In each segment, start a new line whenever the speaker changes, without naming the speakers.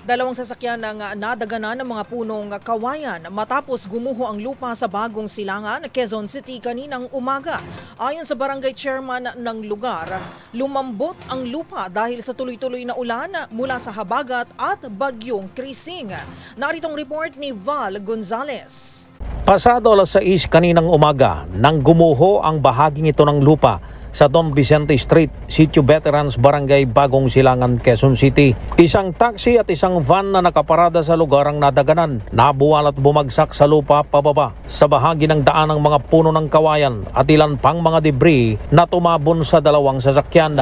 Dalawang sasakyan ang nadaganan ng mga punong kawayan matapos gumuho ang lupa sa Bagong Silangan, Quezon City kaninang umaga. Ayon sa barangay chairman ng lugar, lumambot ang lupa dahil sa tuloy-tuloy na ulan mula sa habagat at bagyong Krising. Naritong report ni Val Gonzales.
Pasado alas 6 kaninang umaga nang gumuho ang bahaging ito ng lupa sa Don Vicente Street, Sitio Veterans, Barangay Bagong Silangan, Quezon City. Isang taxi at isang van na nakaparada sa lugar ang nadaganan. Nabuwal at bumagsak sa lupa pababa sa bahagi ng daan ng mga puno ng kawayan at ilan pang mga debris na tumabon sa dalawang sasakyan.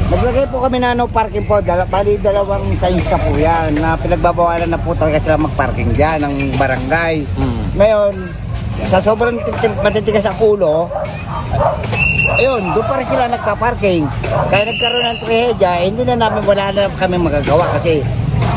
Naglagay po kami na parking po, bali dalawang size na po yan na pinagbabawalan na po talaga sila magparking dyan ng barangay. Ngayon, sa sobrang matitigas ang ulo, ayun, doon pa rin sila nagpa-parking. Kaya nagkaroon ng trahedya, hindi na wala na kami magagawa kasi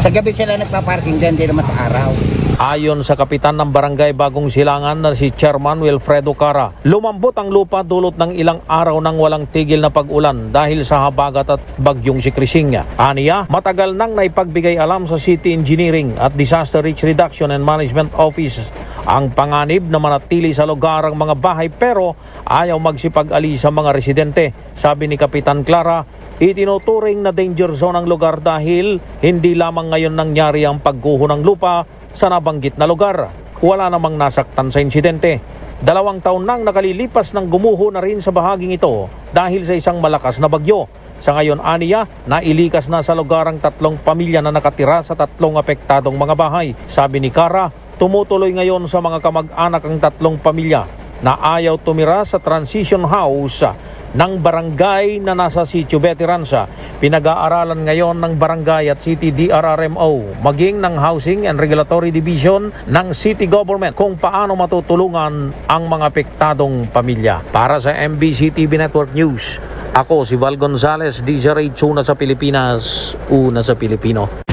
sa gabi sila nagpa-parking din, hindi naman sa araw.
Ayon sa kapitan ng Barangay Bagong Silangan na si Chairman Wilfredo Cara, lumambot ang lupa dulot ng ilang araw ng walang tigil na pag-ulan dahil sa habagat at bagyong si Krising. Aniya, matagal nang naipagbigay alam sa City Engineering at Disaster Risk Reduction and Management Office ang panganib na manatili sa lugar ang mga bahay pero ayaw magsipag-alis sa mga residente. Sabi ni Kapitan Clara, itinuturing na danger zone ang lugar dahil hindi lamang ngayon nangyari ang pagguho ng lupa sa nabanggit na lugar. Wala namang nasaktan sa insidente. 2 taon nang nakalilipas ng gumuho na rin sa bahaging ito dahil sa isang malakas na bagyo. Sa ngayon, aniya, nailikas na sa lugar ang 3 pamilya na nakatira sa 3 apektadong mga bahay. Sabi ni Cara, tumutuloy ngayon sa mga kamag-anak ang 3 pamilya na ayaw tumira sa transition house ng barangay na nasa Sitio Veterans. Pinag-aaralan ngayon ng barangay at City DRRMO maging ng Housing and Regulatory Division ng City Government kung paano matutulungan ang mga apektadong pamilya. Para sa MBC TV Network News, ako si Val Gonzales, DJ Ray, una sa Pilipinas, una sa Pilipino.